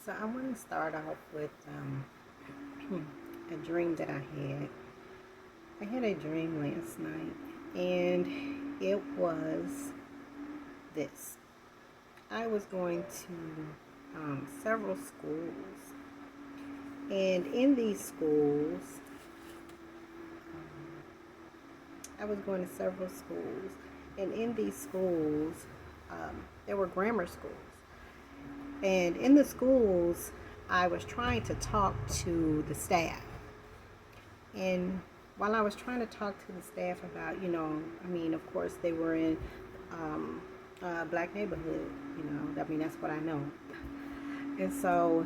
So I want to start off with a dream that I had. I had a dream last night, and it was this. I was going to several schools, and in these schools, I was going to several schools, and in these schools, there were grammar schools. And in the schools, I was trying to talk to the staff. And while I was trying to talk to the staff about, of course, they were in a black neighborhood, that's what I know. And so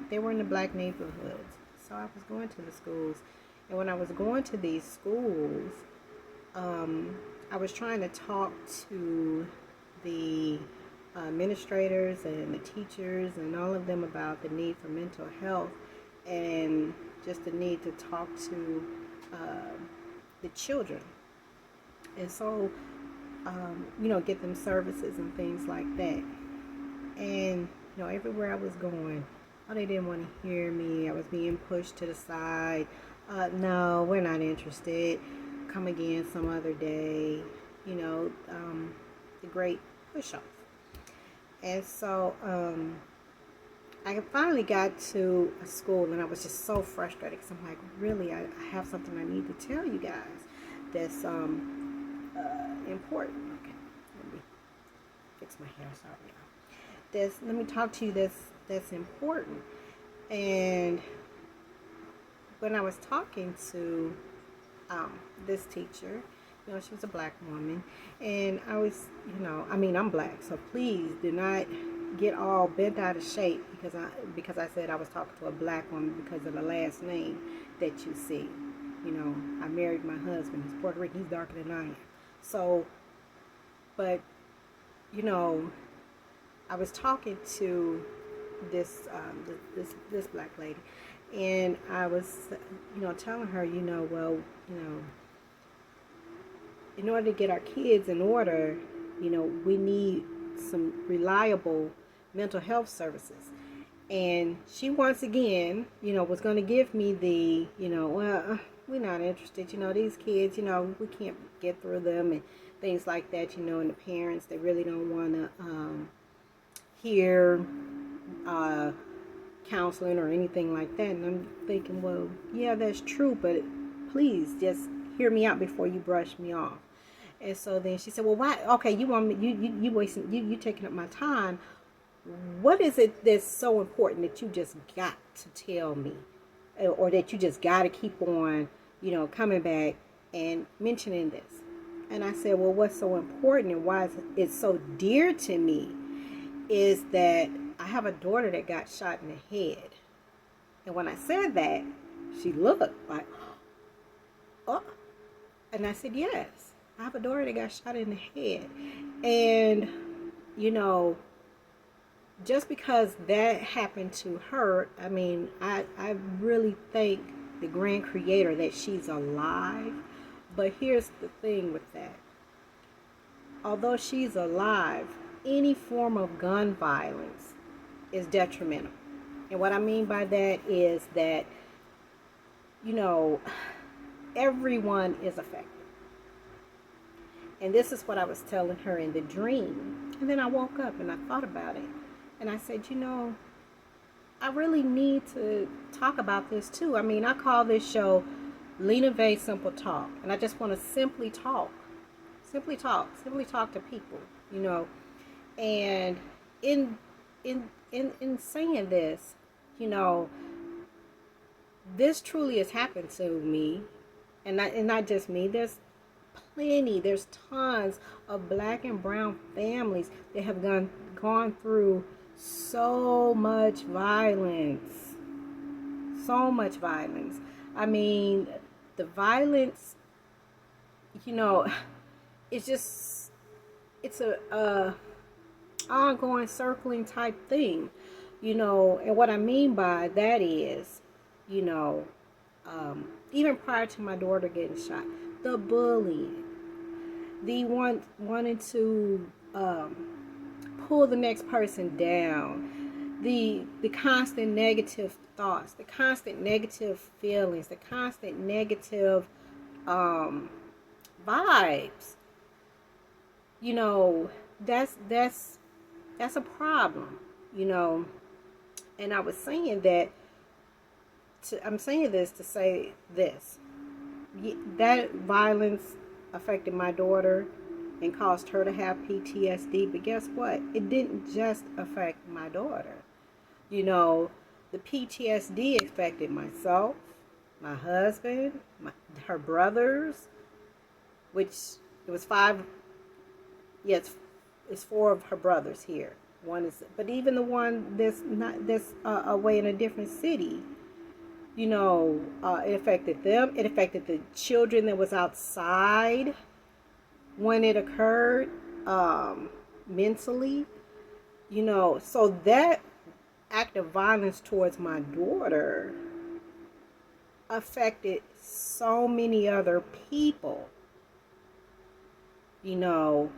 they were in the black neighborhoods. So I was going to the schools. And when I was going to these schools, I was trying to talk to the administrators and the teachers and all of them about the need for mental health and just the need to talk to the children. And so, get them services and things like that. And, everywhere I was going, oh, they didn't want to hear me. I was being pushed to the side. No, we're not interested. Come again some other day. The great push off. And so I finally got to a school, and I was just so frustrated because I'm like, really, I have something I need to tell you guys that's important. Okay, let me fix my hair. Sorry, y'all. Let me talk to you. That's important. And when I was talking to this teacher, she was a black woman, and I was, I'm black, so please do not get all bent out of shape because I said I was talking to a black woman because of the last name that you see. I married my husband. He's Puerto Rican. He's darker than I am. So, but I was talking to this this black lady, and I was telling her, in order to get our kids in order, we need some reliable mental health services. And she once again, was going to give me the, well, we're not interested. These kids, we can't get through them and things like that, and the parents, they really don't want to hear counseling or anything like that. And I'm thinking, well, yeah, that's true, but please just hear me out before you brush me off. And so then she said, well, why? Okay, you want me, you wasting, you taking up my time. What is it that's so important that you just got to tell me, or that you just got to keep on, coming back and mentioning this? And I said, well, what's so important and why it's so dear to me is that I have a daughter that got shot in the head. And when I said that, she looked like, oh. And I said, yes, I have a daughter that got shot in the head. And, just because that happened to her, I really thank the grand creator that she's alive. But here's the thing with that. Although she's alive, any form of gun violence is detrimental. And what I mean by that is that, everyone is affected. And this is what I was telling her in the dream. And then I woke up and I thought about it. And I said, I really need to talk about this too. I call this show Lena Vay Simple Talk. And I just want to simply talk to people, And in saying this, this truly has happened to me, and not just me. There's There's tons of black and brown families that have gone through so much violence. So much violence. I mean, the violence, you know, it's just it's a ongoing circling type thing, and what I mean by that is, you know, even prior to my daughter getting shot, the bullying, the one wanting to pull the next person down, the constant negative thoughts, the constant negative feelings, the constant negative vibes. You know, that's a problem. You know, and I was saying that. I'm saying this to say this. That violence affected my daughter and caused her to have PTSD. But guess what? It didn't just affect my daughter. You know, the PTSD affected myself, my husband, her brothers, which it was five. Yes, it's four of her brothers here. One is, but even the one that's away in a different city. It affected them. It affected the children that was outside when it occurred, mentally. So that act of violence towards my daughter affected so many other people. And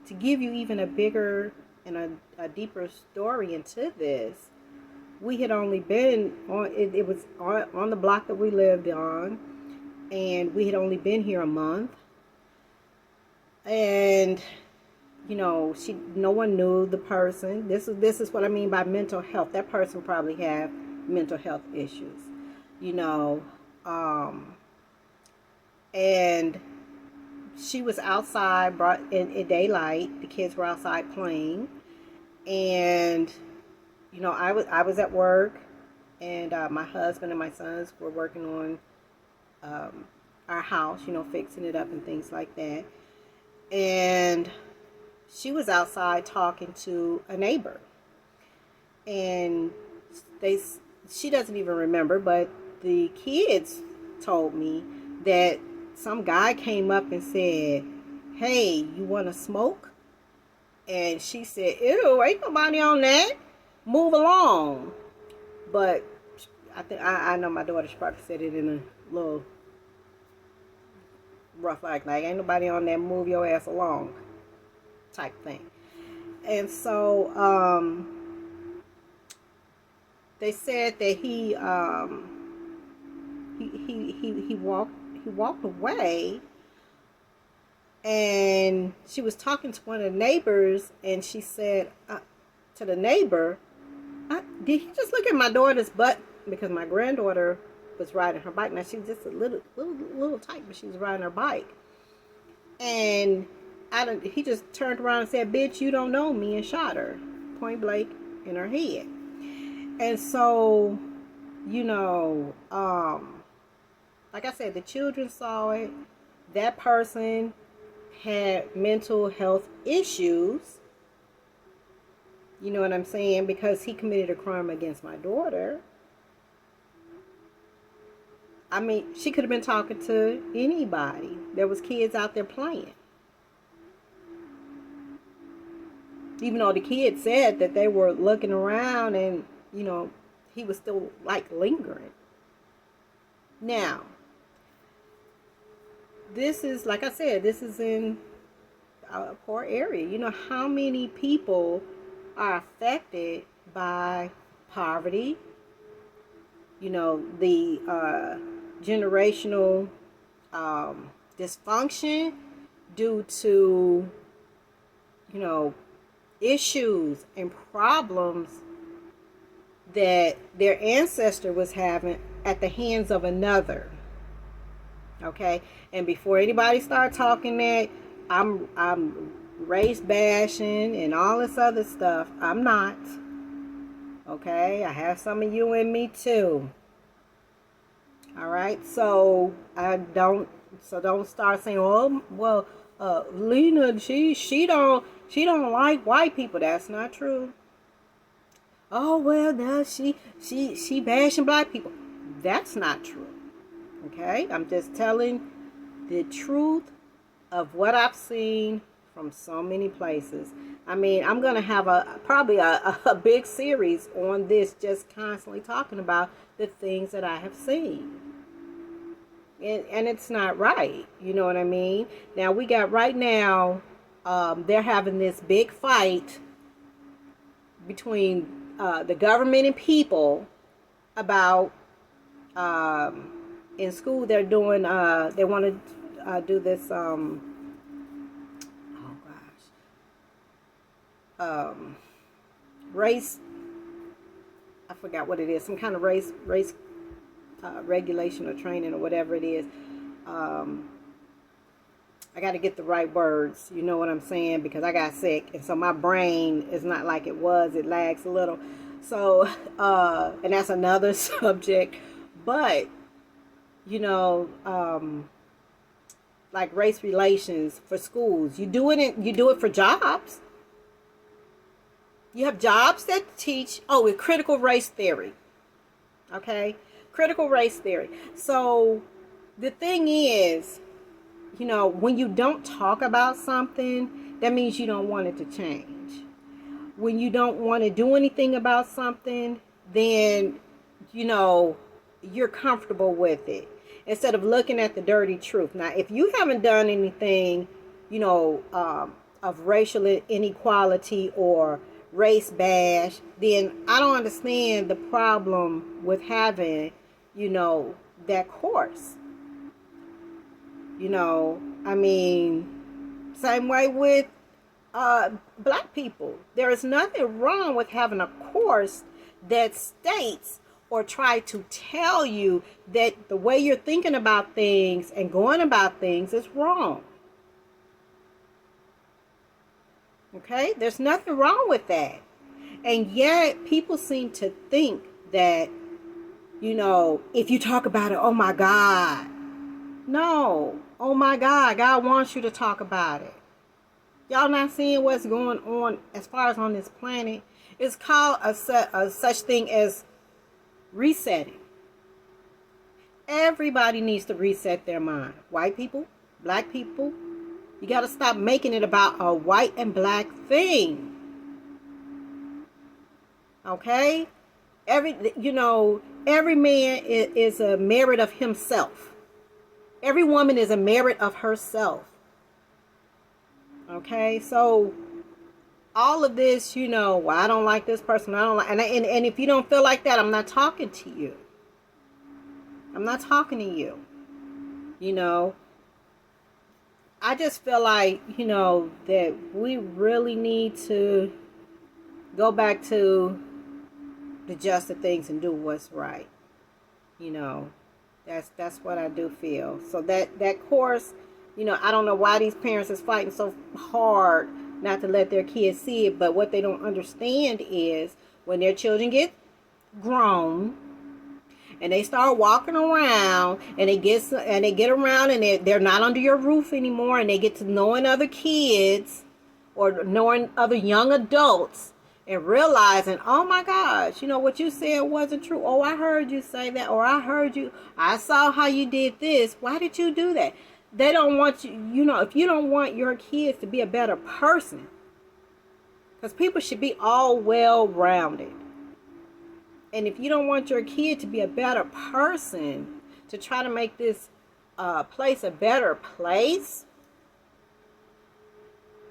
to give you even a bigger and a deeper story into this, we had only been on it was on the block that we lived on, and we had only been here a month. And no one knew the person. This is what I mean by mental health. That person probably had mental health issues. And she was outside, brought in daylight. The kids were outside playing, and I was at work, and my husband and my sons were working on our house, fixing it up and things like that. And she was outside talking to a neighbor, and she doesn't even remember, but the kids told me that some guy came up and said, "Hey, you want to smoke?" And she said, "Ew, ain't nobody on that. Move along." But I know my daughter, she probably said it in a little rough, like ain't nobody on that, move your ass along type thing. And so they said that he walked away, and she was talking to one of the neighbors, and she said to the neighbor, "Did he just look at my daughter's butt?" Because my granddaughter was riding her bike. Now she was just a little tight, but she was riding her bike. And he just turned around and said, "Bitch, you don't know me," and shot her point blank in her head. And so, like I said, the children saw it. That person had mental health issues. You know what I'm saying? Because he committed a crime against my daughter. I mean, she could have been talking to anybody. There was kids out there playing. Even though the kids said that they were looking around and, he was still lingering. Now, this is, like I said, this is in a poor area. How many people are affected by poverty, the generational dysfunction due to, issues and problems that their ancestor was having at the hands of another. Okay? And before anybody start talking that I'm race bashing and all this other stuff, I'm not. Okay? I have some of you in me too. All right? So I don't So don't start saying, "Oh, well, Lena, she don't like white people." That's not true. Oh well, no, she bashing black people. That's not true. Okay, I'm just telling the truth of what I've seen from so many places. I mean, I'm gonna have probably a big series on this, just constantly talking about the things that I have seen. And it's not right. You know what I mean? Now we got right now, they're having this big fight between the government and people about in school they're doing they want to do this oh gosh race, I forgot what it is, some kind of race regulation or training or whatever it is. um, I got to get the right words, you know what I'm saying, because I got sick, and so my brain is not like it was. It lags a little. So, and that's another subject. But, you know, like race relations for schools, you do it for jobs. You have jobs that teach, with critical race theory. Okay? Critical race theory. So, the thing is, when you don't talk about something, that means you don't want it to change. When you don't want to do anything about something, then, you're comfortable with it instead of looking at the dirty truth. Now, if you haven't done anything, of racial inequality or race bash, then I don't understand the problem with having, that course. I mean, same way with black people. There is nothing wrong with having a course that states or try to tell you that the way you're thinking about things and going about things is wrong. Okay? There's nothing wrong with that. And yet people seem to think that, if you talk about it, oh my God. No. Oh my God. God wants you to talk about it. Y'all not seeing what's going on as far as on this planet? It's called a such thing as resetting. Everybody needs to reset their mind. White people, black people. You got to stop making it about a white and black thing. Okay? Every man is a merit of himself. Every woman is a merit of herself. Okay, so all of this, well, I don't like this person. I don't like, and if you don't feel like that, I'm not talking to you. I'm not talking to you. I just feel like, that we really need to go back to the just of things and do what's right. That's what I do feel. So that course, I don't know why these parents is fighting so hard not to let their kids see it, but what they don't understand is when their children get grown and they start walking around and they get around and they're not under your roof anymore, and they get to knowing other kids or knowing other young adults and realizing, oh my gosh, what you said wasn't true. Oh, I heard you say that, or I saw how you did this. Why did you do that? They don't want you, if you don't want your kids to be a better person, because people should be all well-rounded. And if you don't want your kid to be a better person, to try to make this place a better place,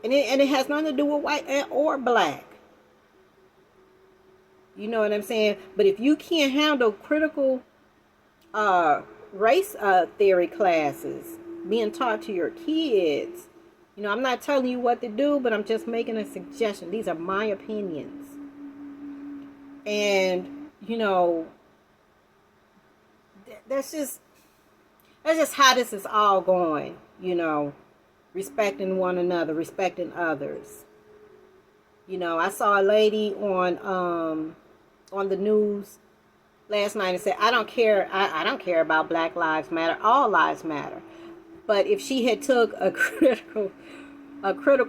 and it has nothing to do with white or black. You know what I'm saying? But if you can't handle critical race theory classes being taught to your kids, I'm not telling you what to do, but I'm just making a suggestion. These are my opinions. And, that's just how this is all going, respecting one another, respecting others. I saw a lady on the news last night and said, I don't care about Black Lives Matter. All lives matter. But if she had took a critical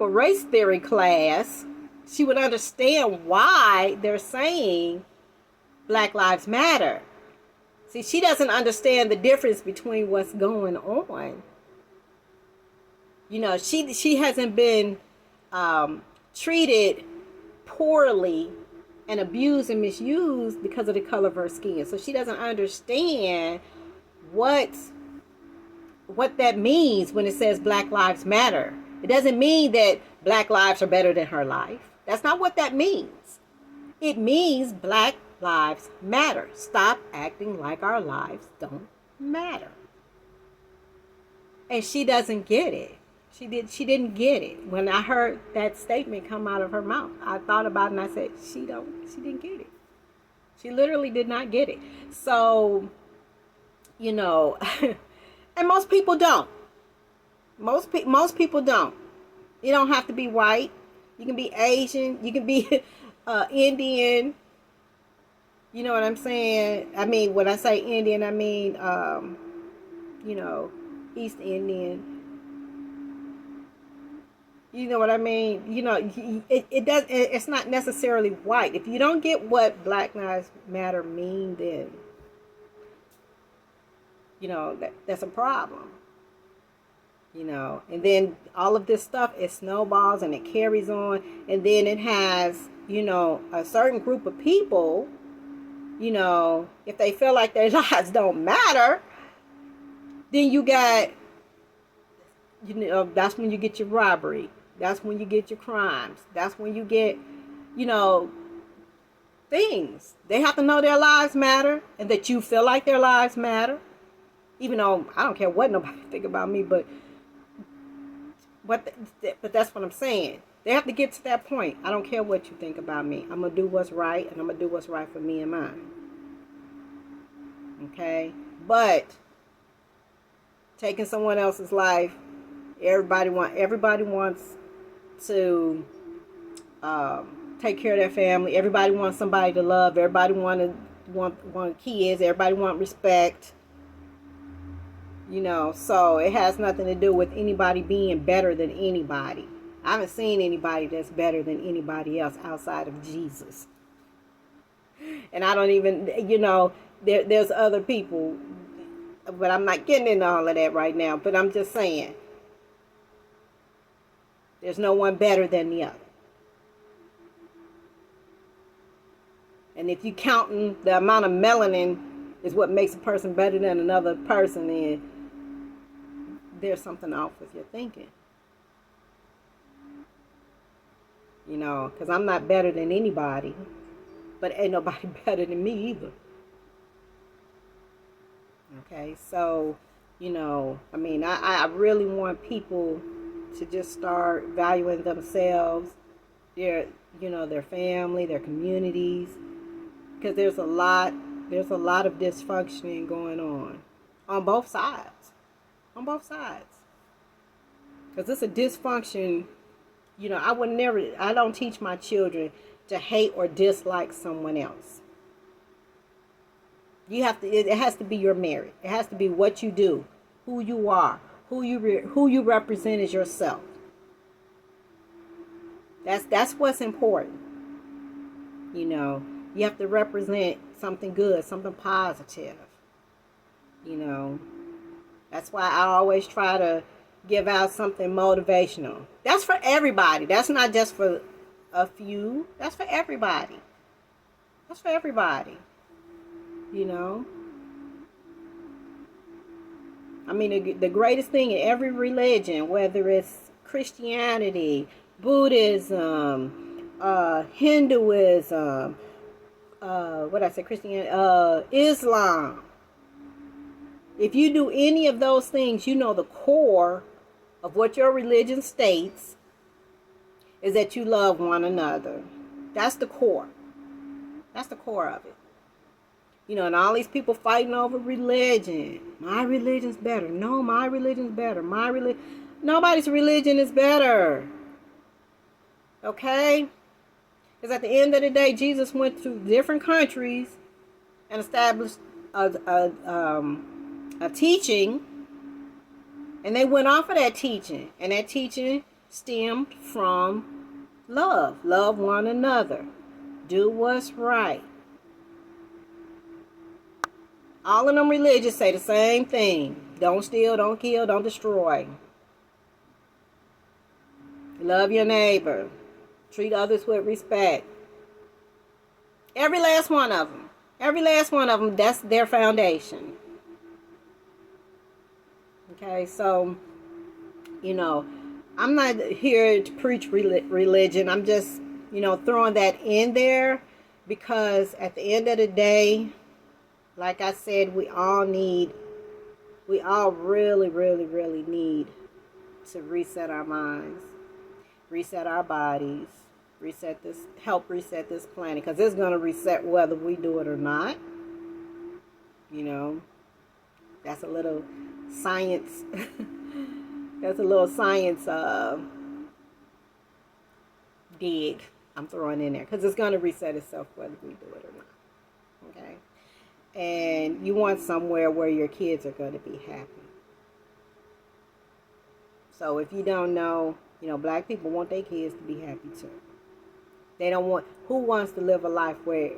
race theory class, she would understand why they're saying Black Lives Matter. See, she doesn't understand the difference between what's going on. You know, she hasn't been treated poorly and abused and misused because of the color of her skin. So she doesn't understand what that means when it says Black Lives Matter. It doesn't mean that Black lives are better than her life. That's not what that means. It means Black lives matter. Stop acting like our lives don't matter. And she doesn't get it. She didn't get it. When I heard that statement come out of her mouth, I thought about it and I said, she didn't get it. She literally did not get it. So, you know, and most people don't. Most people don't. You don't have to be white. You can be Asian. You can be Indian. You know what I'm saying? I mean, when I say Indian, I mean, you know, East Indian. You know what I mean? You know, it's not necessarily white. If you don't get what Black Lives Matter mean, then, you know, that's a problem. You know, and then all of this stuff, it snowballs and it carries on. And then it has, you know, a certain group of people, you know, if they feel like their lives don't matter, then you got, you know, that's when you get your robbery. That's when you get your crimes. That's when you get, you know, things. They have to know their lives matter and that you feel like their lives matter. Even though I don't care what nobody think about me, but that's what I'm saying. They have to get to that point. I don't care what you think about me. I'm going to do what's right, and I'm going to do what's right for me and mine. Okay? But taking someone else's life, everybody wants to take care of their family. Everybody wants somebody to love. Everybody want kids. Everybody want respect. You know, so it has nothing to do with anybody being better than anybody. I haven't seen anybody that's better than anybody else outside of Jesus. And I don't even, you know, there's other people, but I'm not getting into all of that right now. But I'm just saying, there's no one better than the other. And if you're counting the amount of melanin is what makes a person better than another person, then there's something off with your thinking. You know, because I'm not better than anybody, but ain't nobody better than me either. Okay, so, you know, I mean, I really want people to just start valuing themselves, their family, their communities, because there's a lot of dysfunction going on both sides. On both sides. Because it's a dysfunction. You know, I don't teach my children to hate or dislike someone else. It has to be your merit. It has to be what you do, who you are, who you represent as yourself. That's what's important. You know, you have to represent something good, something positive. You know, that's why I always try to give out something motivational. That's for everybody. That's not just for a few. That's for everybody. That's for everybody. You know? I mean, the greatest thing in every religion, whether it's Christianity, Buddhism, Hinduism, Islam. If you do any of those things, you know the core of what your religion states is that you love one another. That's the core. That's the core of it. You know, and all these people fighting over religion. My religion's better. No, my religion's better. Nobody's religion is better. Okay? Because at the end of the day, Jesus went to different countries and established a teaching And they went off of that teaching. And that teaching stemmed from love. Love one another. Do what's right. All of them religions say the same thing. Don't steal, don't kill, don't destroy. Love your neighbor. Treat others with respect. Every last one of them. Every last one of them, that's their foundation. Okay, so, I'm not here to preach religion. I'm just, throwing that in there because at the end of the day, like I said, we all really, really, really need to reset our minds, reset our bodies, help reset this planet, because it's going to reset whether we do it or not. That's a little science. That's a little science dig I'm throwing in there, because it's going to reset itself whether we do it or not. Okay? And you want somewhere where your kids are going to be happy. So if you don't know, black people want their kids to be happy too. They don't want, who wants to live a life where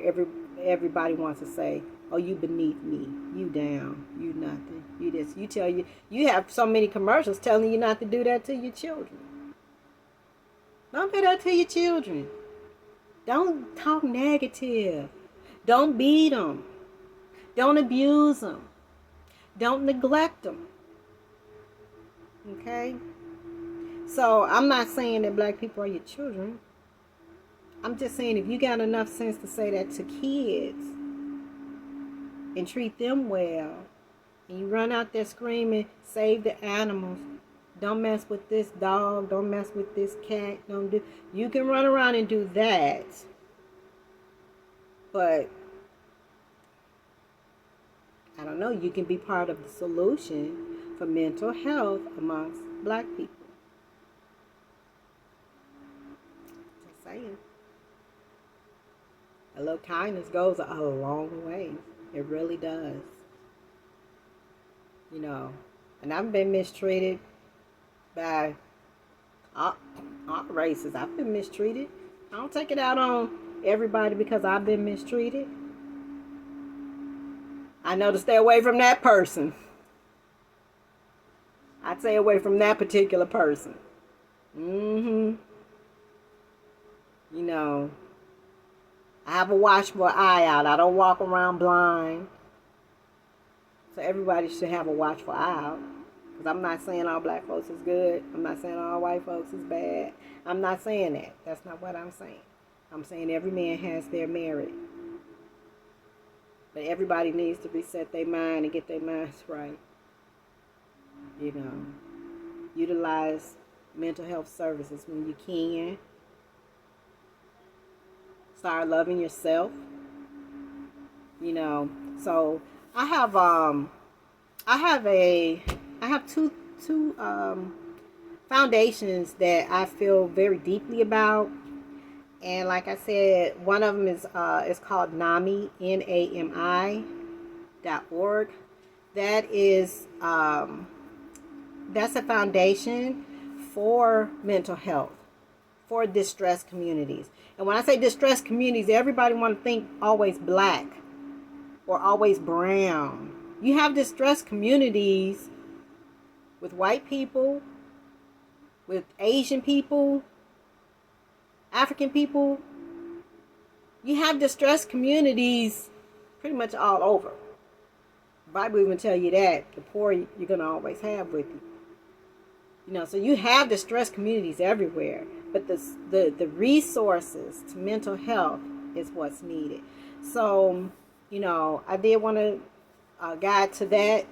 everybody wants to say, oh, you beneath me, you down, you nothing, you this. You have so many commercials telling you not to do that to your children. Don't do that to your children. Don't talk negative. Don't beat them. Don't abuse them. Don't neglect them. Okay? So I'm not saying that black people are your children. I'm just saying if you got enough sense to say that to kids and treat them well, and you run out there screaming, save the animals, don't mess with this dog, don't mess with this cat, you can run around and do that. But I don't know, you can be part of the solution for mental health amongst black people. Just saying. A little kindness goes a long way. It really does. And I've been mistreated by all races. I've been mistreated. I don't take it out on everybody because I've been mistreated. I know to stay away from that person. I'd stay away from that particular person. I have a watchful eye out. I don't walk around blind. So everybody should have a watchful eye out. Because I'm not saying all black folks is good. I'm not saying all white folks is bad. I'm not saying that. That's not what I'm saying. I'm saying every man has their merit. But everybody needs to reset their mind and get their minds right. Utilize mental health services when you can. Start loving yourself. So I have two foundations that I feel very deeply about. And like I said, one of them is called NAMI, NAMI.org. That is that's a foundation for mental health, for distressed communities. And when I say distressed communities, everybody want to think always black or always brown. You have distressed communities with white people, with Asian people, African people. You have distressed communities pretty much all over. The Bible even tell you that the poor you're going to always have with you. So you have distressed communities everywhere, but the resources to mental health is what's needed. So, I did want to guide to that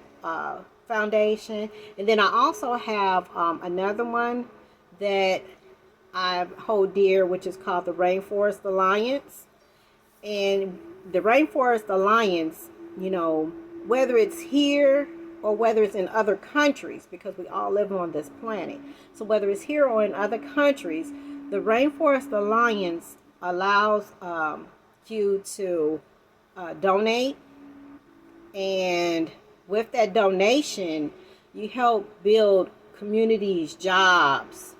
foundation. And then I also have another one that I hold dear, which is called the Rainforest Alliance. And the Rainforest Alliance, whether it's here or whether it's in other countries, because we all live on this planet. So whether it's here or in other countries, the Rainforest Alliance allows you to donate. And with that donation, You help build communities, jobs,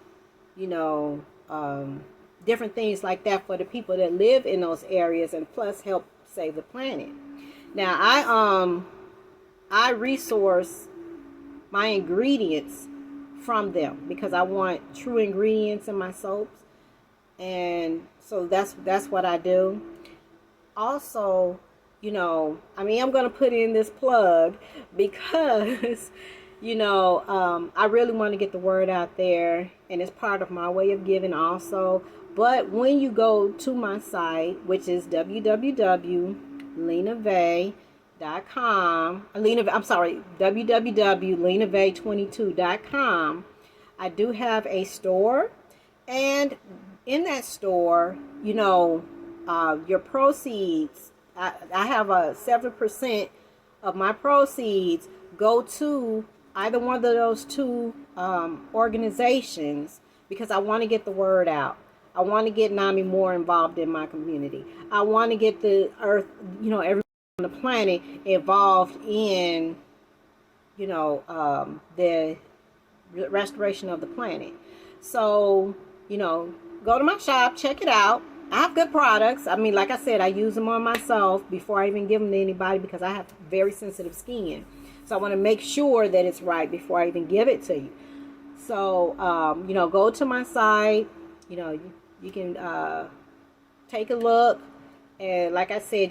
you know, different things like that for the people that live in those areas, and plus help save the planet. Now I resource my ingredients from them because I want true ingredients in my soaps, and so that's what I do. Also, you know, I mean, I'm gonna put in this plug because I really want to get the word out there, and it's part of my way of giving also. But when you go to my site, which is www.lenavey.com, I'm sorry, www.lenavey22.com, I do have a store, and in that store, your proceeds, I have a 7% of my proceeds go to either one of those two organizations, because I want to get the word out. I want to get NAMI more involved in my community. I want to get the earth, everyone on the planet involved in, the restoration of the planet. So, go to my shop, check it out. I have good products. I mean, like I said, I use them on myself before I even give them to anybody because I have very sensitive skin. So I want to make sure that it's right before I even give it to you. So, go to my site. You can take a look. And like I said,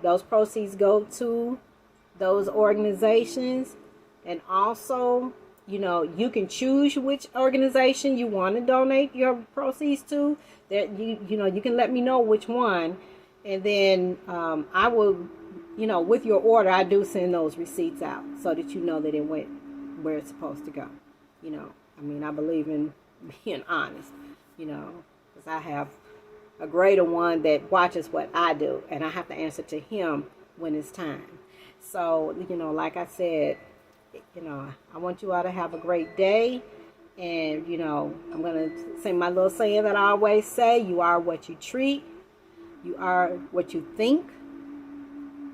those proceeds go to those organizations. And also, you can choose which organization you want to donate your proceeds to. That you can let me know which one. And then I will, with your order, I do send those receipts out so that you know that it went where it's supposed to go. I mean, I believe in being honest, because I have a greater one that watches what I do, and I have to answer to him when it's time. So, like I said, I want you all to have a great day. And, I'm going to say my little saying that I always say: you are what you treat, you are what you think,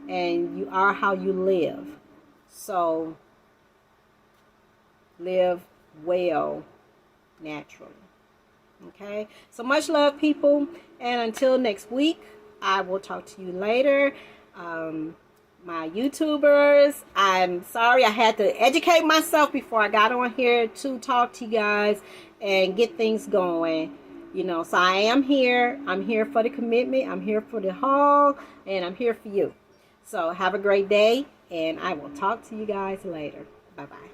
and you are how you live. So, live well naturally. Okay? So much love, people. And until next week, I will talk to you later. My YouTubers, I'm sorry I had to educate myself before I got on here to talk to you guys and get things going. So I am here. I'm here for the commitment. I'm here for the haul, and I'm here for you. So have a great day, and I will talk to you guys later. Bye-bye.